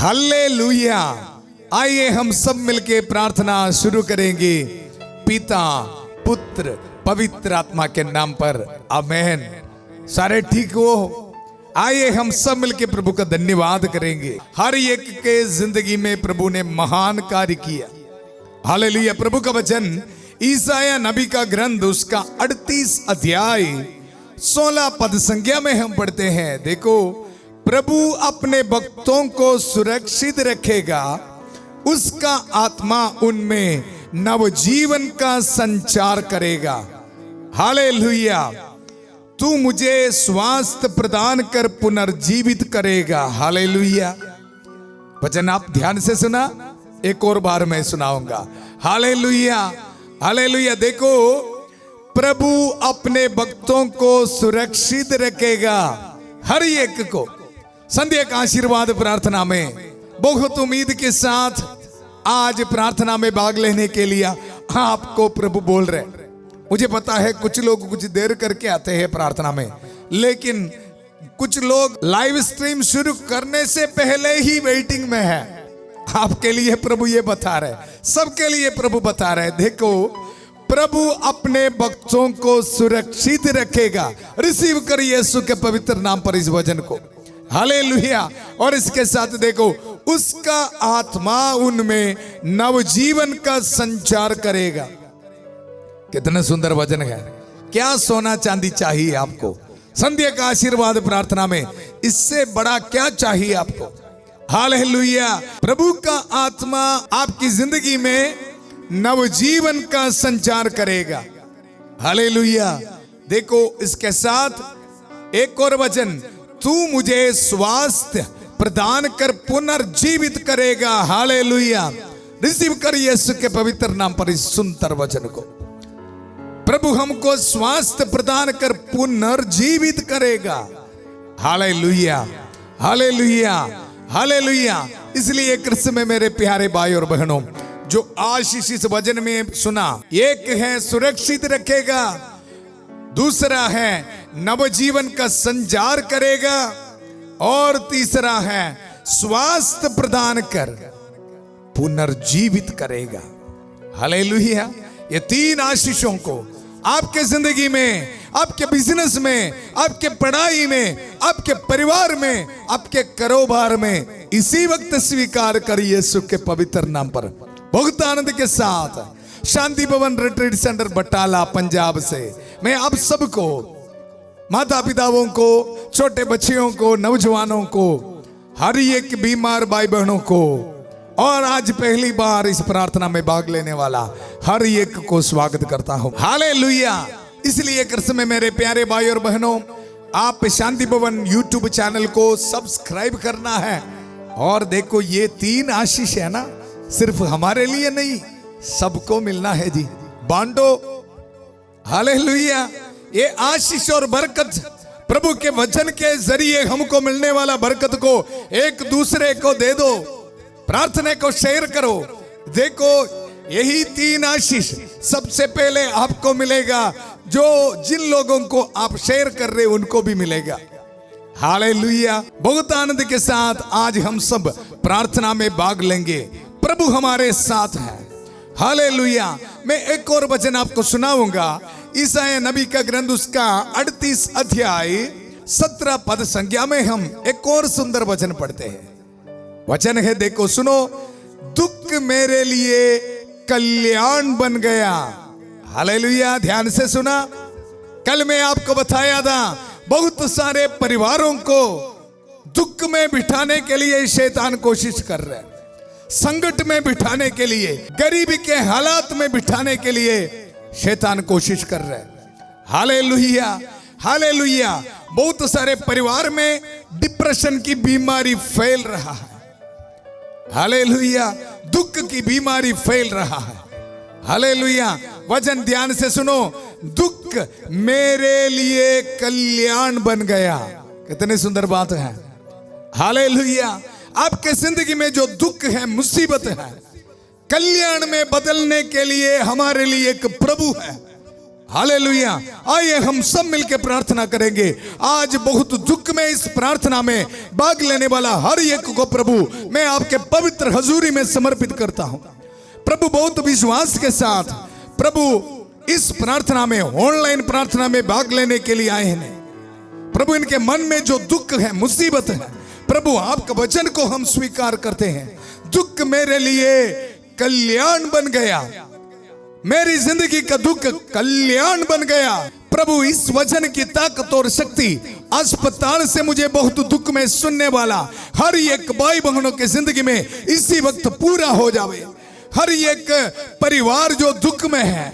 Hallelujah. आइए हम सब मिलके प्रार्थना शुरू करेंगे पिता पुत्र पवित्र आत्मा के नाम पर, आमेन। सारे ठीक हो? आइए हम सब मिलके प्रभु का धन्यवाद करेंगे। हर एक के जिंदगी में प्रभु ने महान कार्य किया। हालेलुया। प्रभु का वचन ईसाया नबी का ग्रंथ उसका 38 अध्याय 16 पद संख्या में हम पढ़ते हैं। देखो, प्रभु अपने भक्तों को सुरक्षित रखेगा, उसका आत्मा उनमें नवजीवन का संचार करेगा। हालेलुया। तू मुझे स्वास्थ्य प्रदान कर पुनर्जीवित करेगा। हालेलुया। वचन आप ध्यान से सुना, एक और बार मैं सुनाऊंगा। Hallelujah, hallelujah. देखो, प्रभु अपने भक्तों को सुरक्षित रखेगा, हर एक को। संध्या का आशीर्वाद प्रार्थना में बहुत उम्मीद के साथ आज प्रार्थना में भाग लेने के लिए आपको प्रभु बोल रहे। मुझे पता है कुछ लोग कुछ देर करके आते हैं प्रार्थना में, लेकिन कुछ लोग लाइव स्ट्रीम शुरू करने से पहले ही वेटिंग में है। आपके लिए प्रभु ये बता रहे, सबके लिए प्रभु बता रहे। देखो, प्रभु अपने भक्तों को सुरक्षित रखेगा। रिसीव कर यीशु के पवित्र नाम पर इस वचन को। हालेलुया। और इसके साथ देखो, उसका आत्मा उनमें नवजीवन का संचार करेगा। कितना सुंदर वचन है। क्या सोना चांदी चाहिए आपको? संध्या का आशीर्वाद प्रार्थना में इससे बड़ा क्या चाहिए आपको? हालेलुया। प्रभु का आत्मा आपकी जिंदगी में नवजीवन का संचार करेगा। हालेलुया। देखो, इसके साथ एक और वचन, तू मुझे स्वास्थ्य प्रदान कर पुनर्जीवित करेगा। हालेलुया। रिसीव कर यीशु के पवित्र नाम पर इस सुंदर वचन को। प्रभु हमको स्वास्थ्य प्रदान कर पुनर्जीवित करेगा। Hallelujah, hallelujah, hallelujah. इसलिए कृष्ण में मेरे प्यारे भाई और बहनों, जो आशीष इस वचन में सुना, एक है सुरक्षित रखेगा, दूसरा है नवजीवन का संचार करेगा, और तीसरा है स्वास्थ्य प्रदान कर पुनर्जीवित करेगा। हालेलुया। ये तीन आशीषों को आपके जिंदगी में, आपके बिजनेस में, आपके पढ़ाई में, आपके परिवार में, आपके कारोबार में इसी वक्त स्वीकार कर यीशु के पवित्र नाम पर। बहुत आनंद के साथ शांति भवन रिट्रीट सेंटर बटाला पंजाब से मैं आप सबको, माता पिताओं को, छोटे बच्चियों को, नौजवानों को, हर एक बीमार भाई बहनों को, और आज पहली बार इस प्रार्थना में भाग लेने वाला हर एक को स्वागत करता हूं। हालेलुया। इसलिए कृष्ण में मेरे प्यारे भाई और बहनों, आप शांति भवन यूट्यूब चैनल को सब्सक्राइब करना है। और देखो, ये तीन आशीष है ना, सिर्फ हमारे लिए नहीं, सबको मिलना है जी। बांटो। हालेलुया। ये आशीष और बरकत प्रभु के वचन के जरिए हमको मिलने वाला बरकत को एक दूसरे को दे दो, प्रार्थना को शेयर करो। देखो, यही तीन आशीष सबसे पहले आपको मिलेगा, जो जिन लोगों को आप शेयर कर रहे उनको भी मिलेगा। हालेलुया। बहुत आनंद के साथ आज हम सब प्रार्थना में भाग लेंगे। प्रभु हमारे साथ है। हालेलुया। मैं एक और वचन आपको सुनाऊंगा। ईसाया नबी का ग्रंथ उसका 38 अध्याय 17 पद संख्या में हम एक और सुंदर वचन पढ़ते हैं। वचन है, देखो सुनो, दुख मेरे लिए कल्याण बन गया। हालेलुया। ध्यान से सुना। कल मैं आपको बताया था, बहुत सारे परिवारों को दुख में बिठाने के लिए शैतान कोशिश कर रहा है, संकट में बिठाने के लिए, गरीबी के हालात में बिठाने के लिए शैतान कोशिश कर रहा है। Hallelujah, hallelujah. बहुत सारे परिवार में डिप्रेशन की बीमारी फैल रहा है। हालेलुया। दुख की बीमारी फैल रहा है। हालेलुया। वचन ध्यान से सुनो, दुख मेरे लिए कल्याण बन गया। कितनी सुंदर बात है। हालेलुया। आपके जिंदगी में जो दुख है, मुसीबत है, कल्याण में बदलने के लिए हमारे लिए एक प्रभु है। हालेलुया। आइए हम सब मिलकर प्रार्थना करेंगे। आज बहुत दुख में इस प्रार्थना में भाग लेने वाला हर एक को प्रभु मैं आपके पवित्र हजूरी में समर्पित करता हूं। प्रभु बहुत विश्वास के साथ प्रभु इस प्रार्थना में, ऑनलाइन प्रार्थना में भाग लेने के लिए आए हैं। प्रभु इनके मन में जो दुख है, मुसीबत है, प्रभु आपका वचन को हम स्वीकार करते हैं। दुख मेरे लिए कल्याण बन गया, मेरी जिंदगी का दुख कल्याण बन गया। प्रभु इस वचन की ताकत और शक्ति अस्पताल से मुझे बहुत दुख में सुनने वाला हर एक भाई बहनों की जिंदगी में इसी वक्त पूरा हो जावे। हर एक परिवार जो दुख में है,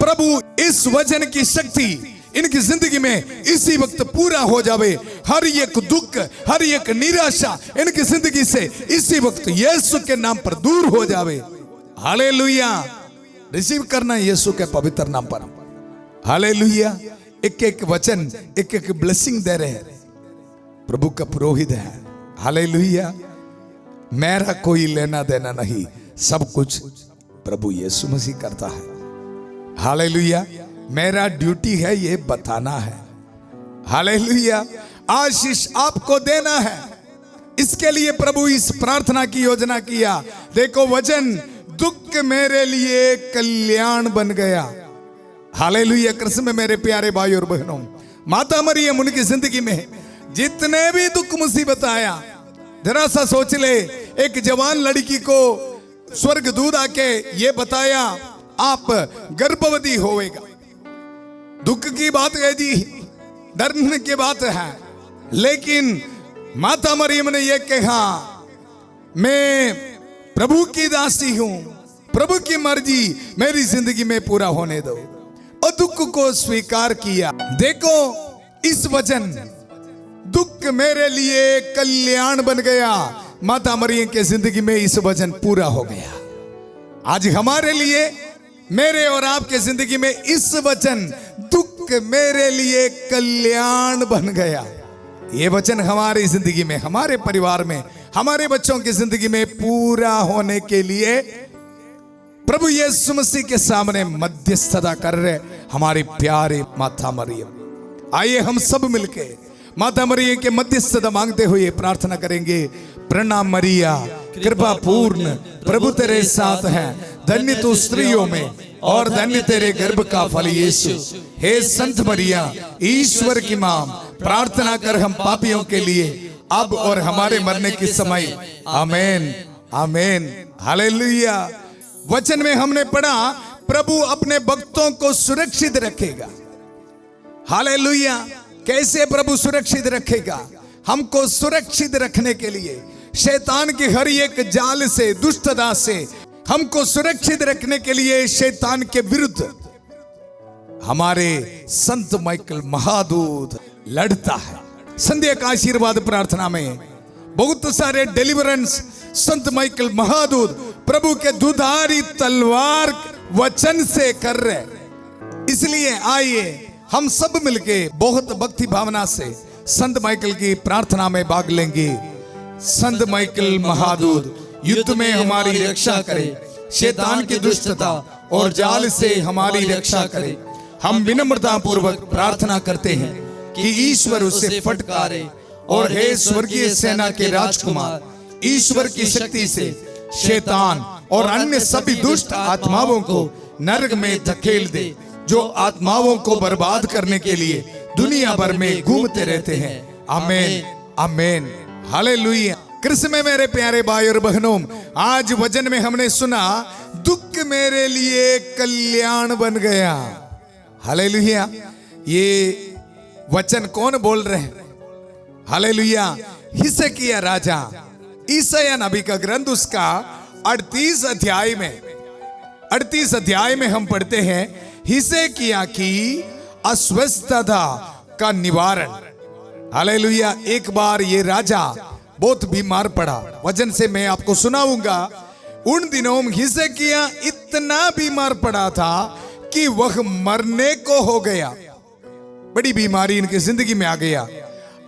प्रभु इस वचन की शक्ति इनकी जिंदगी में इसी वक्त पूरा हो जावे। हर एक दुख, हर एक निराशा इनकी जिंदगी से इसी वक्त यीशु के नाम पर दूर हो जावे। हालेलुया। रिसीव करना यीशु के पवित्र नाम पर। हालेलुया। एक एक वचन, एक एक ब्लेसिंग दे रहे हैं। प्रभु का पुरोहित है। हालेलुया। मेरा कोई लेना देना नहीं, सब कुछ प्रभु यीशु मसीह करता है। हालेलुया। मेरा ड्यूटी है ये बताना है। हालेलुया। आशीष आपको देना है, इसके लिए प्रभु इस प्रार्थना की योजना किया। देखो वचन, दुख मेरे लिए कल्याण बन गया। हालेलुया। कृष्ण में मेरे प्यारे भाई और बहनों, माता मरियम उनकी जिंदगी में जितने भी दुख मुसीबत आया, जरा सा सोच ले, एक जवान लड़की को स्वर्गदूत आके ये बताया आप गर्भवती होवेगा। दुख की बात है जी, डरने की बात है, लेकिन माता मरियम ने यह कहा मैं प्रभु की दासी हूं, प्रभु की मर्जी मेरी जिंदगी में पूरा होने दो, और दुख को स्वीकार किया। देखो इस वचन, दुख मेरे लिए कल्याण बन गया। माता मरियम के जिंदगी में इस वचन पूरा हो गया। आज हमारे लिए, मेरे और आपके जिंदगी में इस वचन, दुख मेरे लिए कल्याण बन गया। ये वचन हमारी जिंदगी में, हमारे परिवार में, हमारे बच्चों की जिंदगी में पूरा होने के लिए प्रभु यीशु मसीह के सामने मध्यस्थता कर रहे हमारी प्यारे माता मरियम। आइए हम सब मिलके माता मरियम के मध्यस्थता मांगते हुए प्रार्थना करेंगे। प्रणाम मरिया, कृपा पूर्ण, प्रभु तेरे साथ है, धन्य तू स्त्रियों में और धन्य तेरे गर्भ का फल यीशु। हे संत मरिया, ईश्वर की मां, प्रार्थना कर हम पापियों के लिए अब और हमारे मरने के समय। आमीन आमीन। हालेलुया। वचन में हमने पढ़ा प्रभु अपने भक्तों को सुरक्षित रखेगा। हालेलुया। कैसे प्रभु सुरक्षित रखेगा? हमको सुरक्षित रखने के लिए शैतान की हर एक जाल से, दुष्टता से हमको सुरक्षित रखने के लिए शैतान के विरुद्ध हमारे संत माइकल महादूत लड़ता है। संध्या का आशीर्वाद प्रार्थना में बहुत सारे डिलीवरेंस संत माइकल महादूत प्रभु के दुधारी तलवार वचन से कर रहे। इसलिए आइए हम सब मिलके बहुत भक्ति भावना से संत माइकल की प्रार्थना में भाग लेंगे। संत माइकल महादूत युद्ध में हमारी रक्षा करे, शैतान की दुष्टता और जाल से हमारी रक्षा करे। हम विनम्रता पूर्वक प्रार्थना करते हैं कि ईश्वर उसे फटकारे, और हे स्वर्गीय सेना के राजकुमार, ईश्वर की शक्ति से शैतान और अन्य सभी दुष्ट आत्माओं को नरक में धकेल दे, जो आत्माओं को बर्बाद करने के लिए दुनिया भर में घूमते रहते हैं। आमीन आमीन। हालेलुया। कृष्ण में मेरे प्यारे भाई और बहनों, आज वचन में हमने सुना दुख मेरे लिए कल्याण बन गया। हालेलुया। ये वचन कौन बोल रहे हैं? हालेलुया। हिजकिय्याह राजा, ईसाया नबी का ग्रंथ उसका 38 अध्याय में हम पढ़ते हैं हिजकिय्याह की अस्वस्थता का निवारण। हालेलुया। एक बार ये राजा बहुत बीमार पड़ा। वचन से मैं आपको सुनाऊंगा। उन दिनों हिजकिय्याह इतना बीमार पड़ा था कि वह मरने को हो गया। बड़ी बीमारी इनकी जिंदगी में आ गया।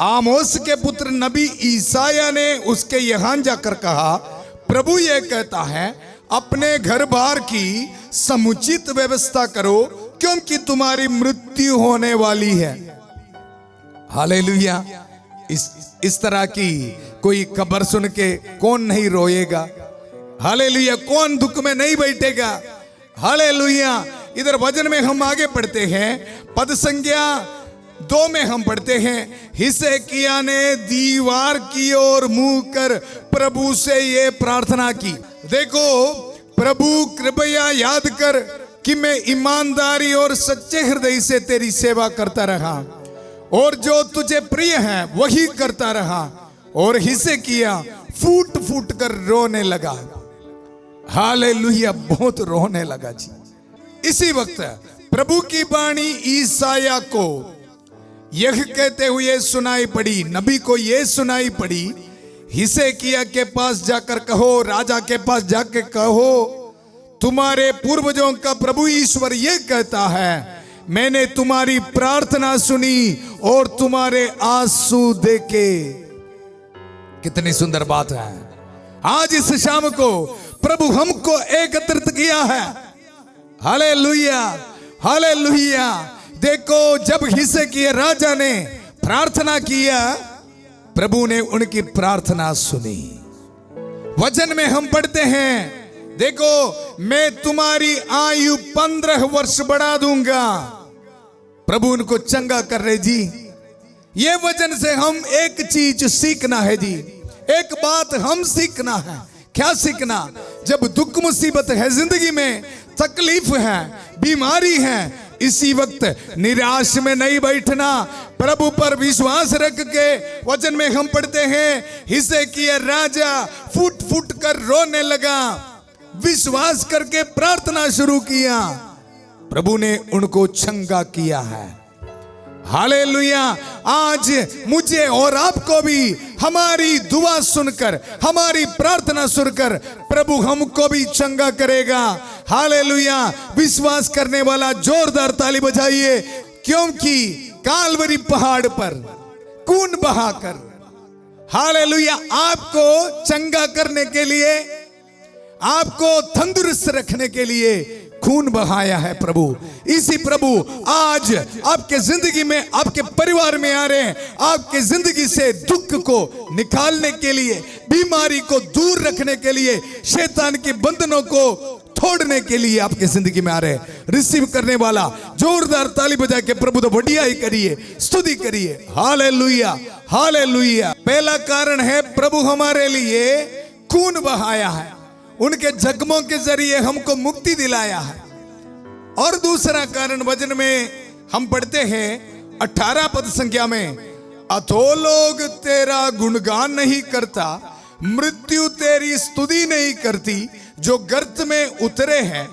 आमोस के पुत्र नबी ईसाया ने उसके यहां जाकर कहा, प्रभु ये कहता है अपने घर बार की समुचित व्यवस्था करो क्योंकि तुम्हारी मृत्यु होने वाली है। हालेलुया। इस तरह की कोई खबर सुन के कौन नहीं रोएगा? हालेलुया। कौन दुख में नहीं बैठेगा? हालेलुया। इधर वचन में हम आगे पढ़ते हैं, पद संख्या 2 में हम पढ़ते हैं, हिजकिय्याह ने दीवार की ओर मुंह कर प्रभु से ये प्रार्थना की। देखो, प्रभु कृपया याद कर कि मैं ईमानदारी और सच्चे हृदय से तेरी सेवा करता रहा और जो तुझे प्रिय है वही करता रहा। और हिजकिय्याह फूट फूट कर रोने लगा। हालेलुया। बहुत रोने लगा जी। इसी वक्त प्रभु की वाणी ईसाया को यह कहते हुए सुनाई पड़ी, नबी को यह सुनाई पड़ी, हिजकिय्याह के पास जाकर कहो, राजा के पास जाकर कहो, तुम्हारे पूर्वजों का प्रभु ईश्वर यह कहता है, मैंने तुम्हारी प्रार्थना सुनी और तुम्हारे आंसू देखे। कितनी सुंदर बात है। आज इस शाम को प्रभु हमको एकत्रित किया है। Hallelujah, hallelujah. देखो, जब हिजकिय्याह राजा ने प्रार्थना किया, प्रभु ने उनकी प्रार्थना सुनी। वचन में हम पढ़ते हैं, देखो, मैं तुम्हारी आयु 15 वर्ष बढ़ा दूंगा। प्रभु उनको चंगा कर रहे जी। ये वचन से हम एक चीज सीखना है जी, एक बात हम सीखना है। क्या सीखना? जब दुख मुसीबत है जिंदगी में, तकलीफ है, बीमारी है, इसी वक्त निराश में नहीं बैठना, प्रभु पर विश्वास रख के। वचन में हम पढ़ते हैं, हिजकिय्याह राजा फूट फूट कर रोने लगा, विश्वास करके प्रार्थना शुरू किया, प्रभु ने उनको चंगा किया है। हालेलुया। आज मुझे और आपको भी हमारी दुआ सुनकर, हमारी प्रार्थना सुनकर प्रभु हमको भी चंगा करेगा। हालेलुया। विश्वास करने वाला जोरदार ताली बजाइए, क्योंकि कालवरी पहाड़ पर खून बहाकर, हालेलुया, आपको चंगा करने के लिए, आपको तंदुरुस्त रखने के लिए खून बहाया है प्रभु। इसी प्रभु आज आपके जिंदगी में, आपके परिवार में आ रहे हैं, आपके जिंदगी से दुख को निकालने के लिए, बीमारी को दूर रखने के लिए, शैतान के बंधनों को तोड़ने के लिए आपके जिंदगी में आ रहे हैं। रिसीव करने वाला जोरदार ताली बजा के प्रभु तो बढ़ियाई करिए, स्तुति करिए। Hallelujah, hallelujah. पहला कारण है, प्रभु हमारे लिए खून बहाया है, उनके जख्मों के जरिए हमको मुक्ति दिलाया है। और दूसरा कारण वचन में हम पढ़ते हैं 18 पद संख्या में, अधोलोक तेरा गुणगान नहीं करता, मृत्यु तेरी स्तुति नहीं करती, जो गर्त में उतरे हैं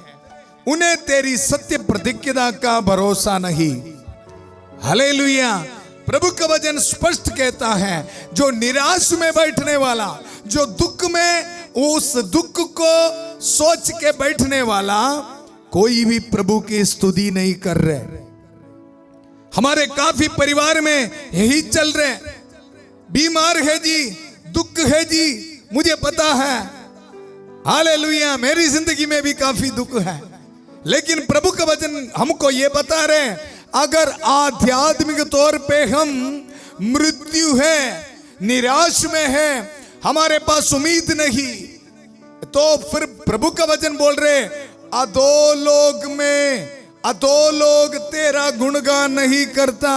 उन्हें तेरी सत्य प्रतिज्ञा का भरोसा नहीं। हालेलुया। प्रभु का वचन स्पष्ट कहता है, जो निराश में बैठने वाला, जो दुख में उस दुख को सोच के बैठने वाला, कोई भी प्रभु की स्तुति नहीं कर रहे। हमारे काफी परिवार में यही चल रहे, बीमार है जी, दुख है जी, मुझे पता है। हालेलुया। मेरी जिंदगी में भी काफी दुख है, लेकिन प्रभु का वचन हमको ये बता रहे, अगर आध्यात्मिक तौर पे हम मृत्यु है, निराश में है, हमारे पास उम्मीद नहीं, तो फिर प्रभु का वचन बोल रहे, अधोलोक में, अधोलोक तेरा गुणगान नहीं करता।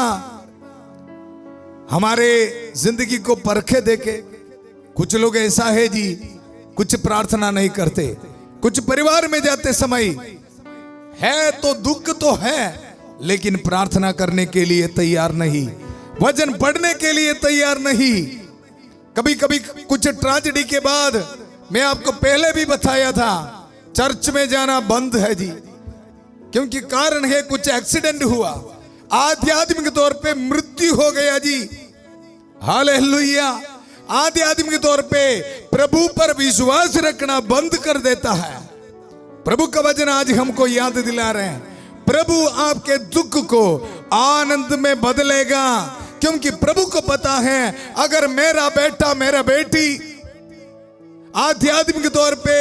हमारे जिंदगी को परखे देखे, कुछ लोग ऐसा है जी, कुछ प्रार्थना नहीं करते, कुछ परिवार में जाते समय है तो दुख तो है, लेकिन प्रार्थना करने के लिए तैयार नहीं, वचन पढ़ने के लिए तैयार नहीं। कभी कभी कुछ ट्रेजेडी के बाद, मैं आपको पहले भी बताया था, चर्च में जाना बंद है जी, क्योंकि कारण है कुछ एक्सीडेंट हुआ, आध्यात्मिक तौर पे मृत्यु हो गया जी। हालेलुया। आध्यात्मिक तौर पे प्रभु पर विश्वास रखना बंद कर देता है। प्रभु का वचन आज हमको याद दिला रहे हैं, प्रभु आपके दुख को आनंद में बदलेगा, क्योंकि प्रभु को पता है, अगर मेरा बेटा, मेरा बेटी आध्यात्मिक तौर पे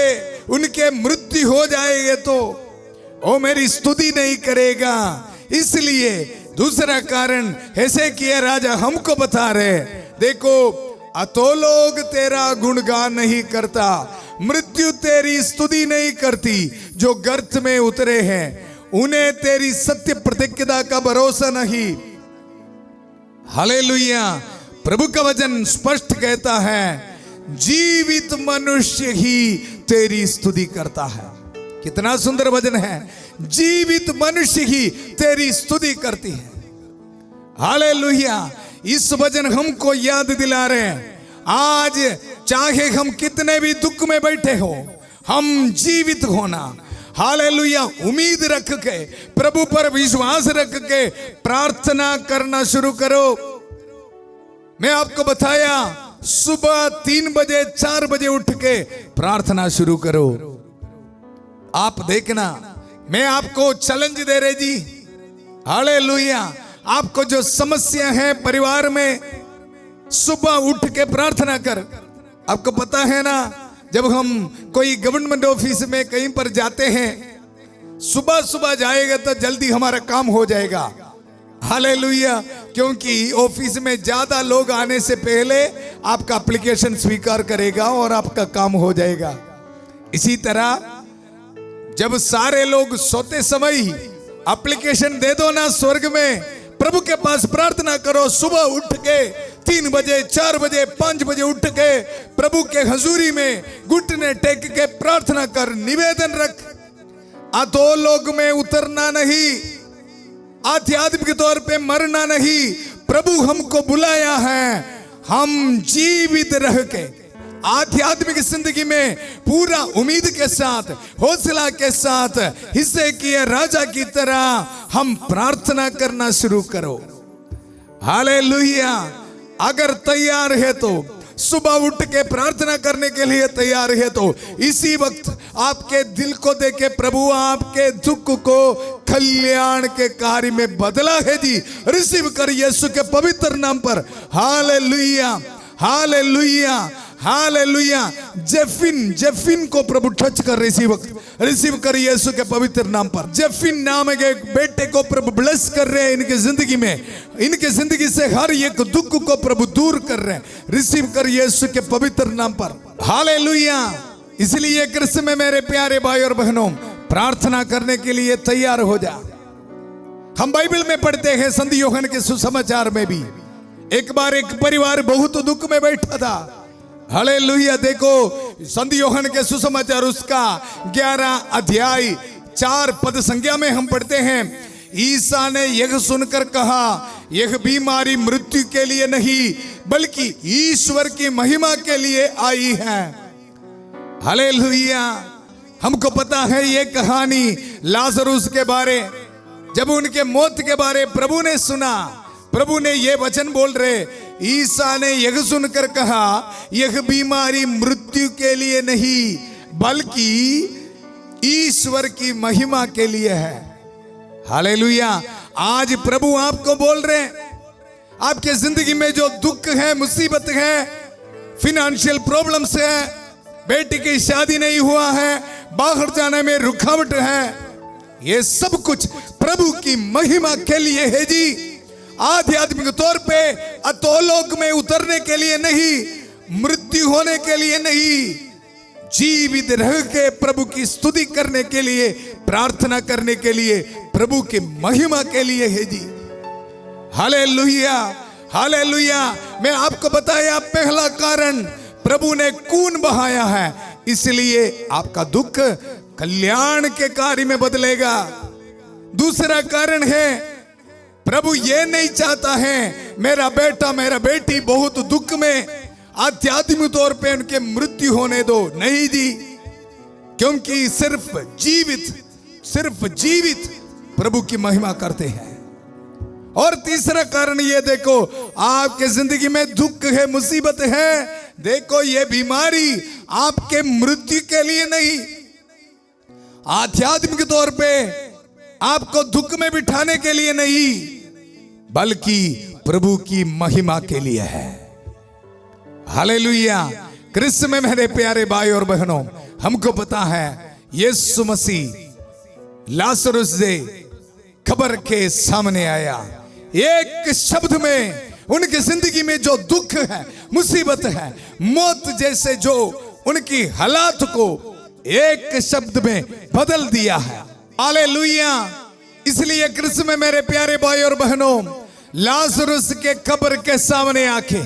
उनके मृत्यु हो जाएंगे तो वो मेरी स्तुति नहीं करेगा। इसलिए दूसरा कारण ऐसे किया राजा हमको बता रहे, देखो अतो लोग तेरा गुणगान नहीं करता, मृत्यु तेरी स्तुति नहीं करती, जो गर्त में उतरे हैं उन्हें तेरी सत्य प्रतिज्ञता का भरोसा नहीं। हालेलुया। प्रभु का वचन स्पष्ट कहता है, जीवित मनुष्य ही तेरी स्तुति करता है। कितना सुंदर वचन है, जीवित मनुष्य ही तेरी स्तुति करती है। हालेलुया। इस वचन हमको याद दिला रहे हैं, आज चाहे हम कितने भी दुख में बैठे हो, हम जीवित होना, हालेलुया, उम्मीद रख के, प्रभु पर विश्वास रख के प्रार्थना करना शुरू करो। मैं आपको बताया, सुबह 3 बजे 4 बजे उठ के प्रार्थना शुरू करो। आप देखना, मैं आपको चैलेंज दे रहे जी। हालेलुया। आपको जो समस्या है परिवार में, सुबह उठ के प्रार्थना कर। आपको पता है ना, जब हम कोई गवर्नमेंट ऑफिस में कहीं पर जाते हैं, सुबह सुबह जाएगा तो जल्दी हमारा काम हो जाएगा। हालेलुया। क्योंकि ऑफिस में ज्यादा लोग आने से पहले आपका एप्लीकेशन स्वीकार करेगा और आपका काम हो जाएगा। इसी तरह जब सारे लोग सोते समय ही एप्लीकेशन दे दो ना स्वर्ग में, प्रभु के पास प्रार्थना करो। सुबह उठ के 3 बजे 4 बजे 5 बजे उठ के प्रभु के हजूरी में घुटने टेक के प्रार्थना कर, निवेदन रख। अधो लोग में उतरना नहीं, आध्यात्मिक तौर पे मरना नहीं। प्रभु हमको बुलाया है, हम जीवित रह के आध्यात्मिक जिंदगी में पूरा उम्मीद के साथ, हौसला के साथ, हिस्से किए राजा की तरह हम प्रार्थना करना शुरू करो। हालेलुया। अगर तैयार है तो, सुबह उठ के प्रार्थना करने के लिए तैयार है तो, इसी वक्त आपके दिल को देके प्रभु आपके दुख को कल्याण के कार्य में बदला है जी। रिसीव कर यीशु के पवित्र नाम पर। Hallelujah, hallelujah, hallelujah. जेफिन को प्रभु टच कर इसी वक्त, रिसीव कर यीशु के पवित्र नाम पर। जेफिन नाम के एक बेटे को प्रभु ब्लेस कर रहे हैं इनके जिंदगी में, इनके जिंदगी से हर एक दुख को प्रभु दूर कर रहे हैं। रिसीव कर यीशु के पवित्र नाम पर। हालेलुया। इसलिए कृष्ण में मेरे प्यारे भाई और बहनों, प्रार्थना करने के लिए तैयार हो जा। हम बाइबल में पढ़ते हैं, संत यूहन्ना के सुसमाचार में भी एक बार एक परिवार बहुत दुख में बैठा था। हालेलुया। देखो संत यूहन्ना के सुसमाचार उसका 11 अध्याय 4 पद संज्ञा में हम पढ़ते हैं, ईसा ने यह सुनकर कहा, यह बीमारी मृत्यु के लिए नहीं बल्कि ईश्वर की महिमा के लिए आई है। हालेलुया। हमको पता है ये कहानी लाजरुस के बारे, जब उनके मौत के बारे प्रभु ने सुना, प्रभु ने ये वचन बोल रहे, ईसा ने यह सुनकर कहा, यह बीमारी मृत्यु के लिए नहीं बल्कि ईश्वर की महिमा के लिए है। हालेलुया। आज प्रभु आपको बोल रहे हैं, आपके जिंदगी में जो दुख है, मुसीबत है, फिनेंशियल प्रॉब्लम्स है, बेटी की शादी नहीं हुआ है, बाहर जाने में रुकावट है, ये सब कुछ प्रभु की महिमा के लिए है जी। आध्यात्मिक तौर पे अधोलोक में उतरने के लिए नहीं, मृत्यु होने के लिए नहीं, जीवित रह के प्रभु की स्तुति करने के लिए, प्रार्थना करने के लिए, प्रभु की महिमा के लिए है जी। Hallelujah, hallelujah. मैं आपको बताया, पहला कारण प्रभु ने खून बहाया है, इसलिए आपका दुख कल्याण के कार्य में बदलेगा। दूसरा कारण है, प्रभु ये नहीं चाहता है मेरा बेटा मेरा बेटी बहुत दुख में आध्यात्मिक तौर पे उनके मृत्यु होने दो, नहीं जी। क्योंकि सिर्फ जीवित प्रभु की महिमा करते हैं। और तीसरा कारण ये देखो, आपके जिंदगी में दुख है, मुसीबत है, देखो ये बीमारी आपके मृत्यु के लिए नहीं, आध्यात्मिक तौर पे आपको दुख में बिठाने के लिए नहीं, बल्कि प्रभु की महिमा के लिए है। हालेलुया। कृष्ण में मेरे प्यारे भाई और बहनों, हमको पता है यीशु मसीह लाजरुस से खबर के सामने आया। एक शब्द में उनकी जिंदगी में जो दुख है, मुसीबत है, मौत जैसे जो उनकी हालात को एक शब्द में बदल दिया है। हालेलुया। इसलिए कृष्ण में मेरे प्यारे भाई और बहनों, लाजरुस के कब्र के सामने आके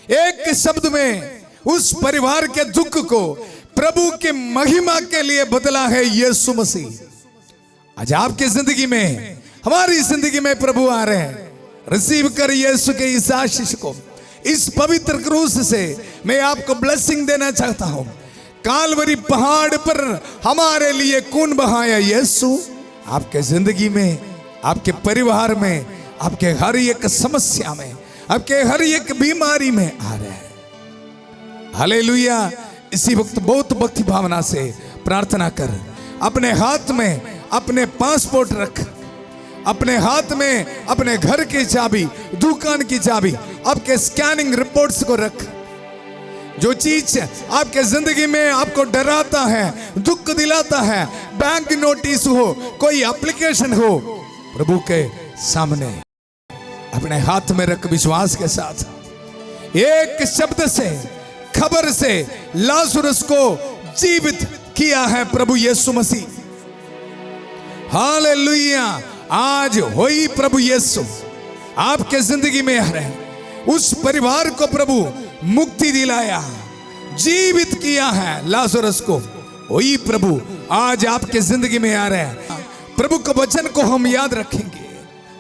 एक शब्द में उस परिवार के दुख को प्रभु के महिमा के लिए बदला है यीशु मसीह। आज आपकी जिंदगी में, हमारी जिंदगी में प्रभु आ रहे हैं। रिसीव कर यीशु के इस आशीष को। इस पवित्र क्रूस से मैं आपको ब्लेसिंग देना चाहता हूं। कालवरी पहाड़ पर हमारे लिए खून बहाया यीशु आपके जिंदगी में, आपके परिवार में, आपके हर एक समस्या में, आपके हर एक बीमारी में आ रहे हैं। हालेलुया। इसी वक्त बहुत भक्ति भावना से प्रार्थना कर। अपने हाथ में अपने पासपोर्ट रख, अपने हाथ में अपने घर की चाबी, दुकान की चाबी, आपके स्कैनिंग रिपोर्ट्स को रख। जो चीज आपके जिंदगी में आपको डराता है, दुख दिलाता है, बैंक नोटिस हो, कोई एप्लीकेशन हो, प्रभु के सामने अपने हाथ में रख विश्वास के साथ। एक शब्द से, खबर से लाजरुस को जीवित किया है प्रभु यीशु मसीह। हालेलुया। आज होई प्रभु यीशु आपके जिंदगी में आ रहे हैं। उस परिवार को प्रभु मुक्ति दिलाया, जीवित किया है लाजरुस को। वही प्रभु आज आपके जिंदगी में आ रहे हैं। प्रभु का वचन को हम याद रखेंगे।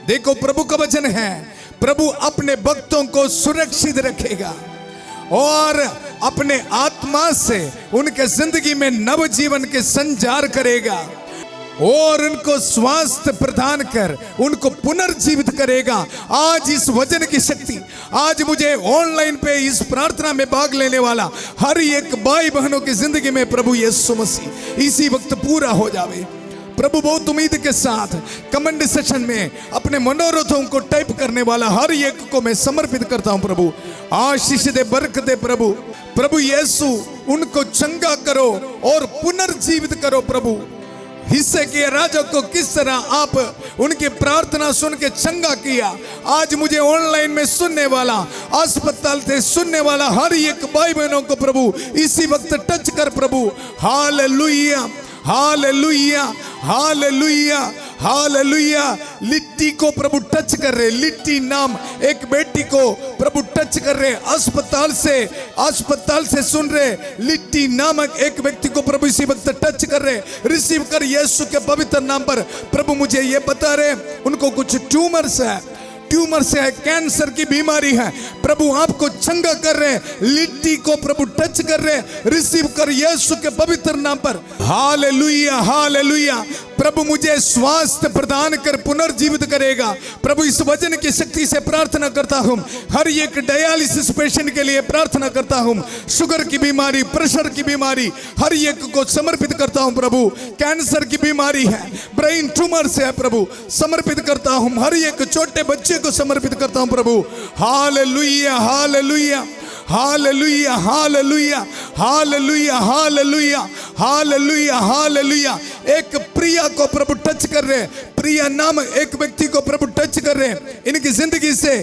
देखो प्रभु का वचन है, प्रभु अपने भक्तों को सुरक्षित रखेगा और अपने आत्मा से उनके जिंदगी में नव जीवन के संचार करेगा और उनको स्वास्थ्य प्रदान कर उनको पुनर्जीवित करेगा। आज इस वचन की शक्ति, आज मुझे ऑनलाइन पे इस प्रार्थना में भाग लेने वाला हर एक भाई बहनों की जिंदगी में प्रभु यीशु मसीह इसी वक्त पूरा हो जावे। प्रभु बहुत उम्मीद के साथ कमेंट सेशन में अपने मनोरथों को टाइप करने वाला हर एक को मैं समर्पित करता हूं। प्रभु आशीष दे, बरकत दे। प्रभु यीशु उनको चंगा करो और पुनर्जीवित करो। प्रभु हिस्से के राजा को किस तरह आप उनकी प्रार्थना सुन के चंगा किया, आज मुझे ऑनलाइन में सुनने वाला, अस्पताल से सुनने वाला हर एक भाई बहनों को प्रभु इसी वक्त टच कर प्रभु। Hallelujah, hallelujah, hallelujah, hallelujah. Litti को प्रभु टच कर रहे, लिट्टी नाम एक बेटी को प्रभु टच कर रहे। अस्पताल से सुन रहे लिट्टी नामक एक व्यक्ति को प्रभु इसी वक्त टच कर रहे। रिसीव कर यीशु के पवित्र नाम पर। प्रभु मुझे ये बता रहे उनको कुछ ट्यूमर्स है, ट्यूमर से है, कैंसर की बीमारी है, प्रभु आपको चंगा कर रहे। लिट्टी को प्रभु टच कर रहे। रिसीव कर यीशु के पवित्र नाम पर। Hallelujah, hallelujah. प्रभु मुझे स्वास्थ्य प्रदान कर पुनर्जीवित करेगा। प्रभु इस वचन की शक्ति से प्रार्थना करता हूं। हर एक डायलिसिस पेशेंट के लिए प्रार्थना करता हूं। शुगर की बीमारी, प्रेशर की बीमारी, हर एक को समर्पित करता हूं। प्रभु कैंसर की बीमारी है, ब्रेन ट्यूमर से है, प्रभु समर्पित करता हूं। हर एक छोटे बच्चे को समर्पित करता हूं प्रभु। Hallelujah, hallelujah, hallelujah, hallelujah, hallelujah, hallelujah, hallelujah, hallelujah. एक प्रिया को प्रभु टच कर रहे। प्रिया नाम एक व्यक्ति को प्रभु टच कर रहे। इनकी जिंदगी से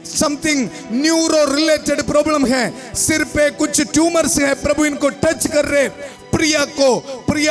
समथिंग न्यूरो रिलेटेड प्रॉब्लम है, सिर पे कुछ ट्यूमर्स है, प्रभु इनको टच कर रहे। प्रिया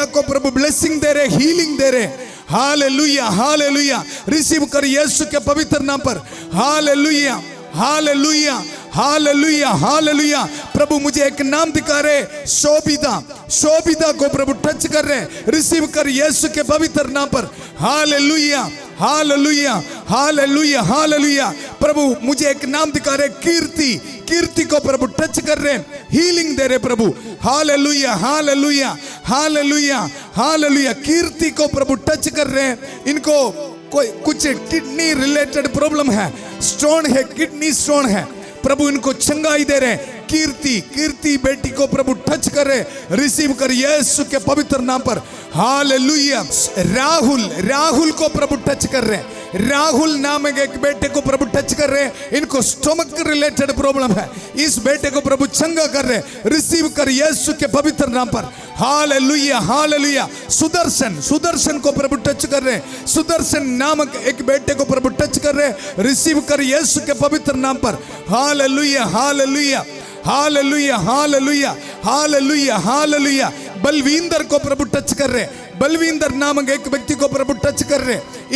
को प्रभु ब्लेसिंग दे रहे, हीलिंग दे रहे। Hallelujah, hallelujah. रिसीव कर यीशु के पवित्र नाम पर। Hallelujah, hallelujah, hallelujah, hallelujah. प्रभु मुझे एक नाम दिखा रहे, शोभिता। शोभिता को प्रभु टच कर रहे। रिसीव कर यीशु के पवित्र नाम पर। Hallelujah, hallelujah, hallelujah, hallelujah. प्रभु मुझे एक नाम दिखा रहे, कीर्ति। कीर्ति को प्रभु टच कर रहे, हीलिंग दे रहे प्रभु। Hallelujah, hallelujah, hallelujah, hallelujah. Kirti को प्रभु टच कर रहे हैं। इनको कोई कुछ किडनी रिलेटेड प्रॉब्लम है, स्टोन है, किडनी स्टोन है, प्रभु इनको चंगाई दे रहे। कीर्ति बेटी को प्रभु टच कर रहे। रिसीव कर यीशु के पवित्र नाम पर। हालेलुया। राहुल को प्रभु टच कर रहे। राहुल नामक एक बेटे को प्रभु टच कर रहे हैं, इनको स्टोमक रिलेटेड प्रॉब्लम है, इस बेटे को प्रभु चंगा कर रहे हैं। रिसीव कर यीशु के पवित्र नाम पर। Hallelujah hallelujah. सुदर्शन, सुदर्शन को प्रभु टच कर रहे हैं, सुदर्शन नामक एक बेटे को प्रभु टच कर रहे हैं। रिसीव कर यीशु के पवित्र नाम पर। Hallelujah hallelujah hallelujah hallelujah hallelujah hallelujah. Balwinder को प्रभु टच कर रहे हैं, बलविंदर नामक एक व्यक्ति को प्रभु टच कर रहे हैं।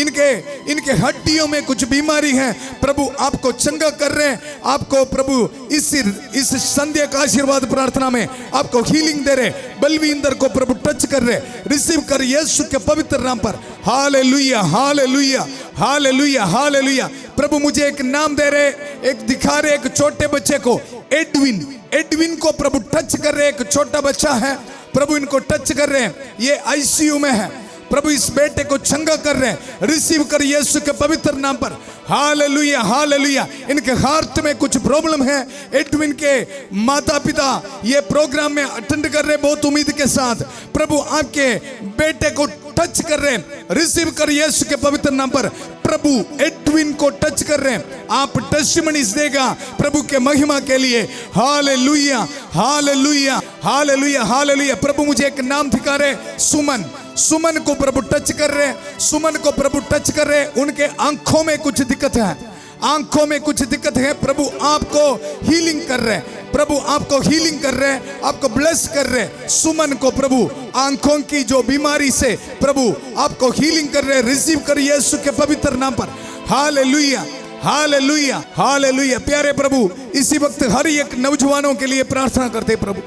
इनके हड्डियों में कुछ बीमारी है, प्रभु आपको चंगा कर रहे हैं। आपको प्रभु इस संध्या का आशीर्वाद प्रार्थना में आपको हीलिंग दे रहे। बलविंदर को प्रभु टच कर रहे। रिसीव कर यीशु के पवित्र नाम पर। Hallelujah hallelujah hallelujah hallelujah. प्रभु मुझे एक नाम दे रहे, एक दिखा रहे, एक छोटे बच्चे को एडविन, एडविन को प्रभु टच कर रहे। एक छोटा बच्चा है, प्रभु इनको टच कर रहे हैं, ये आईसीयू में है, प्रभु इस बेटे को चंगा कर रहे हैं। रिसीव कर यीशु के पवित्र नाम पर। Hallelujah hallelujah. इनके हार्ट में कुछ प्रॉब्लम है। एडविन के माता पिता ये प्रोग्राम में अटेंड कर रहे हैं बहुत उम्मीद के साथ। प्रभु आपके बेटे को टच कर रहे हैं। रिसीव कर यीशु के पवित्र नाम पर। प्रभु एडविन को टच कर रहे हैं। आप टेस्टिमनीज देगा प्रभु के महिमा के लिए। Hallelujah hallelujah hallelujah hallelujah. प्रभु मुझे एक नाम दिखा रहे, सुमन, सुमन को प्रभु टच कर रहे हैं, सुमन को प्रभु टच कर रहे हैं। उनके आंखों में कुछ दिक्कत है, आंखों में कुछ दिक्कत है, प्रभु आपको हीलिंग कर रहे हैं, प्रभु आपको हीलिंग कर रहे हैं, आपको ब्लेस कर रहे हैं। सुमन को प्रभु आंखों की जो बीमारी से प्रभु आपको हीलिंग कर रहे हैं। रिसीव कर यीशु के पवित्र नाम पर। Hallelujah hallelujah hallelujah. प्यारे प्रभु इसी वक्त हर एक नौजवानों के लिए प्रार्थना करते प्रभु।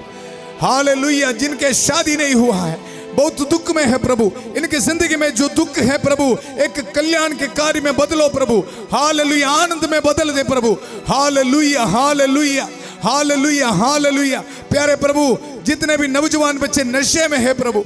हालेलुया। जिनके शादी नहीं हुआ है, बहुत दुख में है प्रभु, इनकी जिंदगी में जो दुख है प्रभु एक कल्याण के कार्य में बदलो प्रभु। हालेलुया। आनंद में बदल दे प्रभु। Hallelujah hallelujah hallelujah hallelujah. प्यारे प्रभु जितने भी नौजवान बच्चे नशे में है प्रभु,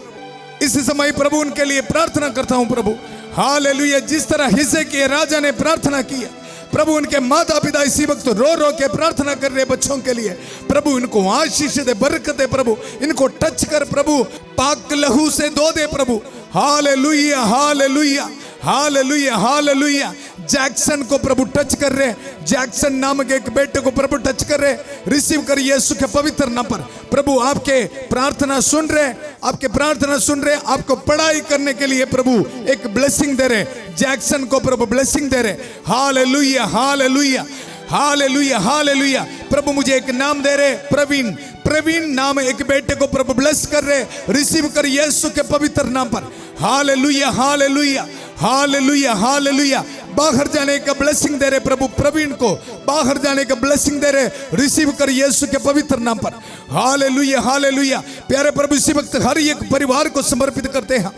इस समय प्रभु उनके लिए प्रार्थना करता हूं प्रभु। हालेलुया। जिस तरह हिजकिय्याह राजा ने प्रार्थना किया प्रभु, उनके माता पिता इसी वक्त रो रो के प्रार्थना कर रहे बच्चों के लिए। प्रभु इनको आशीष दे, बरकत दे प्रभु, इनको टच कर प्रभु, पाक लहू से धो दे प्रभु। Hallelujah hallelujah hallelujah hallelujah. Jackson को प्रभु टच कर रहे, जैक्सन नामक एक बेटे को प्रभु टच कर रहे। रिसीव कर यीशु के पवित्र नाम पर। प्रभु आपके प्रार्थना सुन रहे, आपके प्रार्थना सुन रहे, आपको पढ़ाई करने के लिए प्रभु एक ब्लेसिंग दे रहे। जैक्सन को प्रभु ब्लेसिंग दे रहे। Hallelujah hallelujah hallelujah hallelujah. प्रभु मुझे एक नाम दे रहे, प्रवीण, प्रवीण नाम एक बेटे को प्रभु ब्लेस कर रहे। रिसीव कर यीशु के पवित्र नाम पर। Hallelujah hallelujah hallelujah hallelujah. बाहर जाने का ब्लेसिंग दे रहे प्रभु, प्रवीण को बाहर जाने का ब्लेसिंग दे रहे। रिसीव कर यीशु के पवित्र नाम पर। Hallelujah hallelujah. प्यारे प्रभु इसी वक्त हर एक परिवार को समर्पित करते हैं।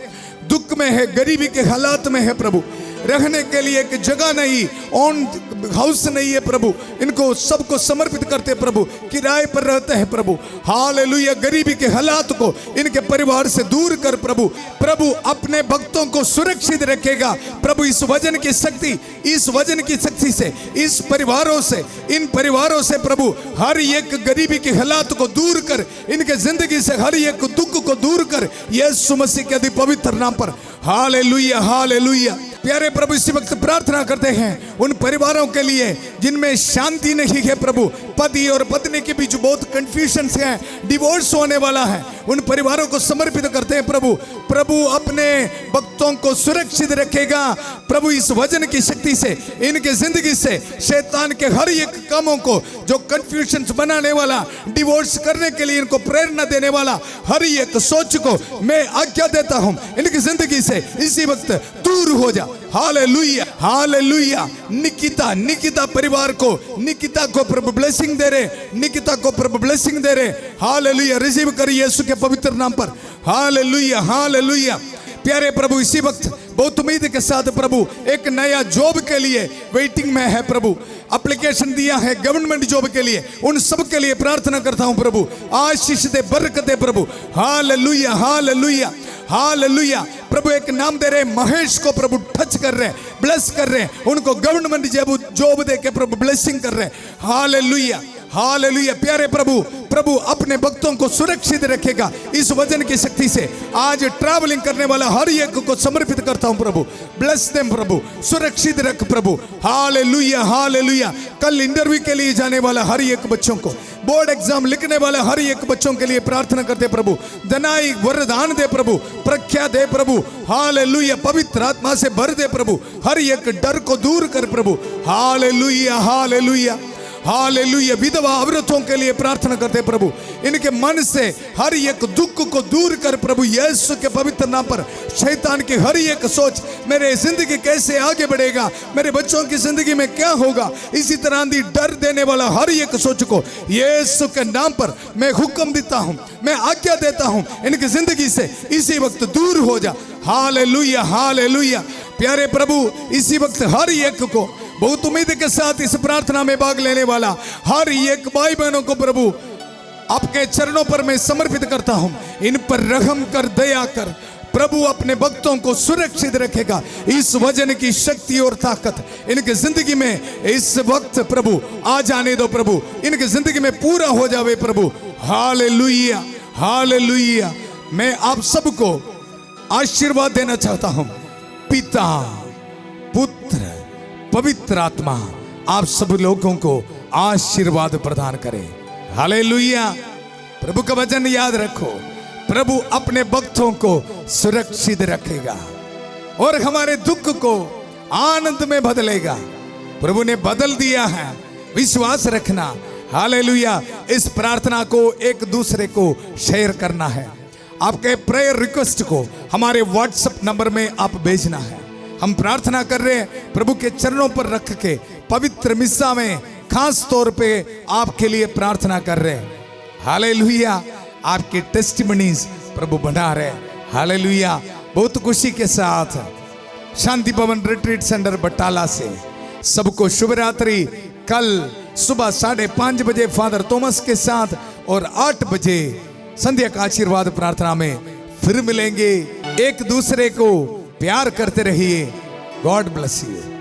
दुख में है, गरीबी के हालात में है प्रभु, रहने के लिए एक जगह नहीं, ओन हाउस नहीं है प्रभु, इनको सबको समर्पित करते प्रभु। किराए पर रहते हैं प्रभु। हालेलुया। गरीबी के हालात को इनके परिवार से दूर कर प्रभु। प्रभु अपने भक्तों को सुरक्षित रखेगा प्रभु। इस वजन की शक्ति, इस वजन की शक्ति से, इस परिवारों से, इन परिवारों से प्रभु हर एक गरीबी के हालात को दूर कर, इनके जिंदगी से हर एक दुख को दूर कर यीशु मसीह के अति पवित्र नाम पर। Hallelujah hallelujah. प्यारे प्रभु इसी वक्त प्रार्थना करते हैं उन परिवारों के लिए जिनमें शांति नहीं है प्रभु, पति और पत्नी के बीच बहुत कंफ्यूजन है, डिवोर्स होने वाला है, उन परिवारों को समर्पित करते हैं प्रभु। प्रभु अपने भक्तों को सुरक्षित रखेगा प्रभु। इस वजन की शक्ति से इनके जिंदगी से शैतान के हर एक कामों को, जो कंफ्यूजन बनाने वाला, डिवोर्स करने के लिए इनको प्रेरणा देने वाला हर एक सोच को मैं आज्ञा देता हूं इनकी जिंदगी से इसी वक्त दूर हो जा। Hallelujah hallelujah. निकिता, निकिता परिवार को, निकिता को प्रभु ब्लेसिंग दे रहे, निकिता को प्रभु ब्लेसिंग दे रहे। हालेलुया। रिसीव कर यीशु के पवित्र नाम पर। Hallelujah hallelujah. प्यारे प्रभु इसी वक्त बहुत उम्मीद के साथ प्रभु एक नया जॉब के लिए वेटिंग में है प्रभु, एप्लीकेशन दिया है गवर्नमेंट जॉब के लिए, उन सब के लिए प्रार्थना करता हूं प्रभु। आशीष दे, बरकत दे प्रभु। Hallelujah hallelujah hallelujah. प्रभु एक नाम दे रहे, महेश को प्रभु टच कर रहे, ब्लेस कर रहे, उनको गवर्नमेंट जॉब दे के प्रभु ब्लेसिंग कर रहे। Hallelujah hallelujah. प्यारे प्रभु, प्रभु अपने भक्तों को सुरक्षित रखेगा इस वजन की शक्ति से। आज ट्रैवलिंग करने वाला हर एक को समर्पित करता हूं प्रभु। ब्लेस देम प्रभु, सुरक्षित रख प्रभु। Hallelujah hallelujah. कल इंटरव्यू के लिए जाने वाला हर एक बच्चों को, बोर्ड एग्जाम लिखने वाले हर एक बच्चों के लिए प्रार्थना करते प्रभु। दनाई वरदान दे प्रभु, प्रख्या दे प्रभु। हालेलुया। पवित्र आत्मा से भर दे प्रभु, हर एक डर को दूर कर प्रभु। Hallelujah hallelujah hallelujah. विधवा औरतों के लिए प्रार्थना करते प्रभु, इनके मन से हर एक दुख को दूर कर प्रभु। यीशु के पवित्र नाम पर शैतान की हर एक सोच, मेरे जिंदगी कैसे आगे बढ़ेगा, मेरे बच्चों की जिंदगी में क्या होगा, इसी तरह की डर देने वाला हर एक सोच को यीशु के नाम पर मैं हुक्म देता हूं, मैं आज्ञा देता हूं, इनकी जिंदगी से इसी वक्त दूर हो जा। Hallelujah hallelujah. प्यारे प्रभु, इसी वक्त हर एक को बहुत उम्मीद के साथ इस प्रार्थना में भाग लेने वाला हर एक भाई बहनों को प्रभु आपके चरणों पर मैं समर्पित करता हूं। इन पर रहम कर, दया कर प्रभु। अपने भक्तों को सुरक्षित रखेगा। इस वजन की शक्ति और ताकत इनके जिंदगी में इस वक्त प्रभु आ जाने दो प्रभु, इनकी जिंदगी में पूरा हो जावे प्रभु। Hallelujah hallelujah. मैं आप सबको आशीर्वाद देना चाहता हूं। पिता, पुत्र, पवित्र आत्मा आप सब लोगों को आशीर्वाद प्रदान करे। हालेलुया। प्रभु का वचन याद रखो, प्रभु अपने भक्तों को सुरक्षित रखेगा और हमारे दुख को आनंद में बदलेगा। प्रभु ने बदल दिया है, विश्वास रखना। हालेलुया। इस प्रार्थना को एक दूसरे को शेयर करना है। आपके प्रेयर रिक्वेस्ट को हमारे व्हाट्सएप नंबर में आप भेजना है। हम प्रार्थना कर रहे हैं, प्रभु के चरणों पर रख के पवित्र मिस्सा में खास तौर पे आपके लिए प्रार्थना कर रहे हैं। हालेलुया। आपकी टेस्टिमनीज प्रभु बना रहे। हालेलुया। बहुत खुशी के साथ शांति भवन रिट्रीट सेंटर बटाला से सबको शुभ रात्रि। कल सुबह 5:30 बजे फादर थॉमस के साथ और 8 बजे संध्या का आशीर्वाद प्रार्थना में फिर मिलेंगे। एक दूसरे को प्यार करते रहिए। God bless you.